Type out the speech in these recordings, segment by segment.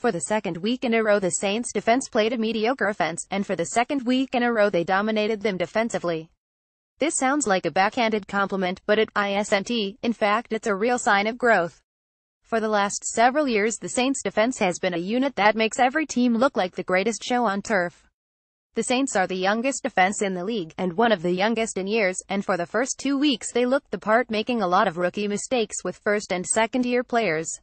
For the second week in a row the Saints' defense played a mediocre offense, and for the second week in a row they dominated them defensively. This sounds like a backhanded compliment, but it isn't. In fact, it's a real sign of growth. For the last several years the Saints' defense has been a unit that makes every team look like the greatest show on turf. The Saints are the youngest defense in the league, and one of the youngest in years, and for the first 2 weeks they looked the part, making a lot of rookie mistakes with first and second-year players.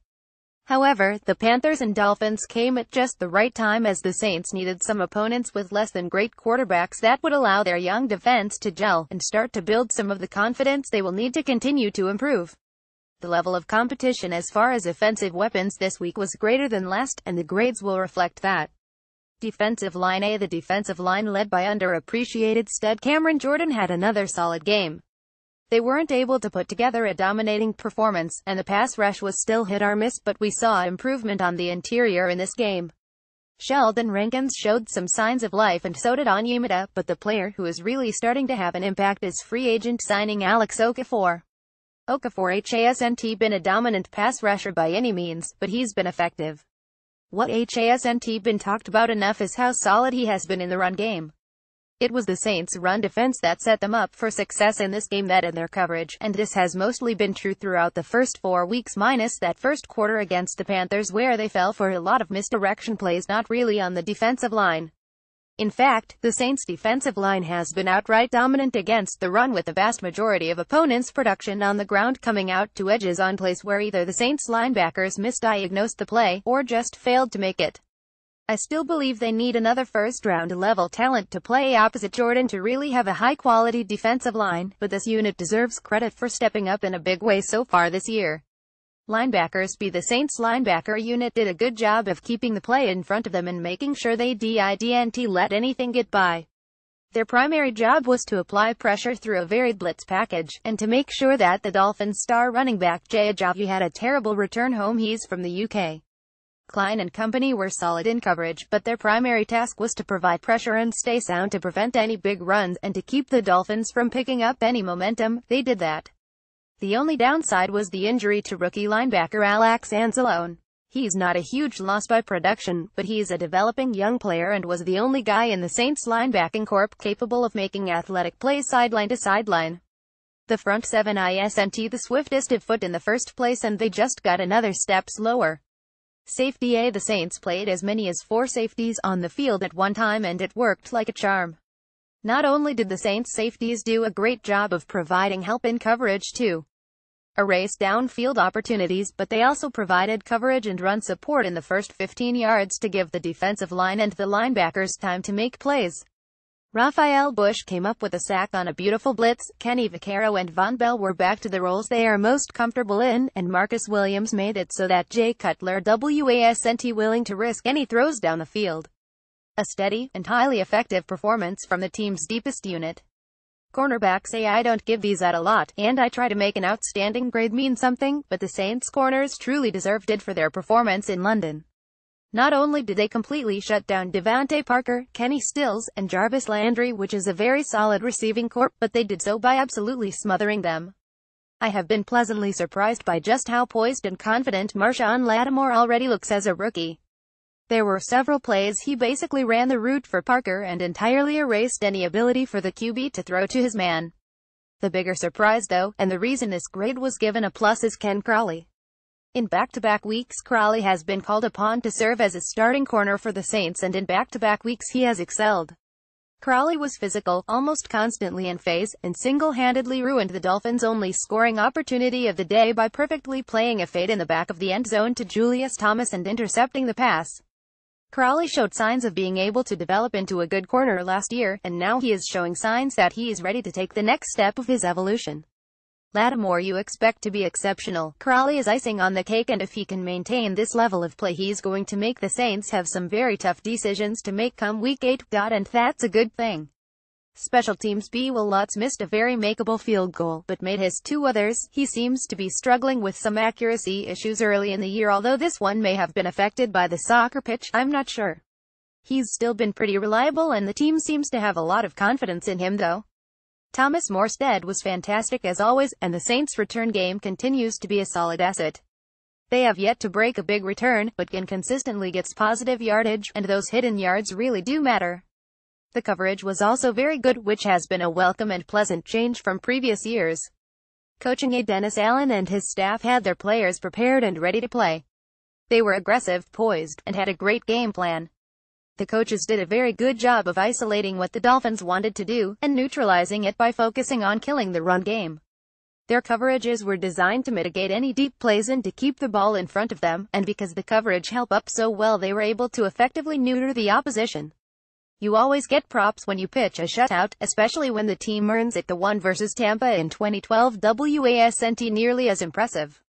However, the Panthers and Dolphins came at just the right time, as the Saints needed some opponents with less than great quarterbacks that would allow their young defense to gel and start to build some of the confidence they will need to continue to improve. The level of competition as far as offensive weapons this week was greater than last, and the grades will reflect that. Defensive line A. The defensive line led by underappreciated stud Cameron Jordan had another solid game. They weren't able to put together a dominating performance, and the pass rush was still hit or miss, but we saw improvement on the interior in this game. Sheldon Rankins showed some signs of life, and so did Onyemata, but the player who is really starting to have an impact is free agent signing Alex Okafor. Okafor hasn't been a dominant pass rusher by any means, but he's been effective. What hasn't been talked about enough is how solid he has been in the run game. It was the Saints' run defense that set them up for success in this game, that in their coverage, and this has mostly been true throughout the first 4 weeks minus that first quarter against the Panthers where they fell for a lot of misdirection plays not really on the defensive line. In fact, the Saints' defensive line has been outright dominant against the run, with the vast majority of opponents' production on the ground coming out to edges on plays where either the Saints linebackers misdiagnosed the play, or just failed to make it. I still believe they need another first-round level talent to play opposite Jordan to really have a high-quality defensive line, but this unit deserves credit for stepping up in a big way so far this year. Linebackers. The Saints linebacker unit did a good job of keeping the play in front of them and making sure they didn't let anything get by. Their primary job was to apply pressure through a varied blitz package, and to make sure that the Dolphins' star running back Jay Ajayi had a terrible return home. He's from the UK. Klein and company were solid in coverage, but their primary task was to provide pressure and stay sound to prevent any big runs, and to keep the Dolphins from picking up any momentum. They did that. The only downside was the injury to rookie linebacker Alex Anzalone. He's not a huge loss by production, but he's a developing young player and was the only guy in the Saints linebacking corps capable of making athletic plays sideline to sideline. The front seven isn't the swiftest of foot in the first place, and they just got another step slower. Safety A. The Saints played as many as 4 safeties on the field at one time, and it worked like a charm. Not only did the Saints safeties do a great job of providing help in coverage to erase downfield opportunities, but they also provided coverage and run support in the first 15 yards to give the defensive line and the linebackers time to make plays. Raphael Bush came up with a sack on a beautiful blitz. Kenny Vaccaro and Von Bell were back to the roles they are most comfortable in, and Marcus Williams made it so that Jay Cutler wasn't willing to risk any throws down the field. A steady and highly effective performance from the team's deepest unit. Cornerbacks. I don't give these out a lot, and I try to make an outstanding grade mean something, but the Saints corners truly deserved it for their performance in London. Not only did they completely shut down Devontae Parker, Kenny Stills, and Jarvis Landry, which is a very solid receiving corps, but they did so by absolutely smothering them. I have been pleasantly surprised by just how poised and confident Marshawn Lattimore already looks as a rookie. There were several plays he basically ran the route for Parker and entirely erased any ability for the QB to throw to his man. The bigger surprise though, and the reason this grade was given a plus, is Ken Crawley. In back-to-back weeks Crawley has been called upon to serve as a starting corner for the Saints, and in back-to-back weeks he has excelled. Crawley was physical, almost constantly in phase, and single-handedly ruined the Dolphins' only scoring opportunity of the day by perfectly playing a fade in the back of the end zone to Julius Thomas and intercepting the pass. Crawley showed signs of being able to develop into a good corner last year, and now he is showing signs that he is ready to take the next step of his evolution. Lattimore you expect to be exceptional. Crawley is icing on the cake, and if he can maintain this level of play he's going to make the Saints have some very tough decisions to make come week 8, and that's a good thing. Special teams. Will Lutz missed a very makeable field goal, but made his 2 others. He seems to be struggling with some accuracy issues early in the year, although this one may have been affected by the soccer pitch, I'm not sure. He's still been pretty reliable, and the team seems to have a lot of confidence in him though. Thomas Morstead was fantastic as always, and the Saints' return game continues to be a solid asset. They have yet to break a big return, but can consistently get positive yardage, and those hidden yards really do matter. The coverage was also very good, which has been a welcome and pleasant change from previous years. Coaching aide Dennis Allen and his staff had their players prepared and ready to play. They were aggressive, poised, and had a great game plan. The coaches did a very good job of isolating what the Dolphins wanted to do, and neutralizing it by focusing on killing the run game. Their coverages were designed to mitigate any deep plays and to keep the ball in front of them, and because the coverage held up so well, they were able to effectively neuter the opposition. You always get props when you pitch a shutout, especially when the team earns it. The one versus Tampa in 2012 wasn't nearly as impressive.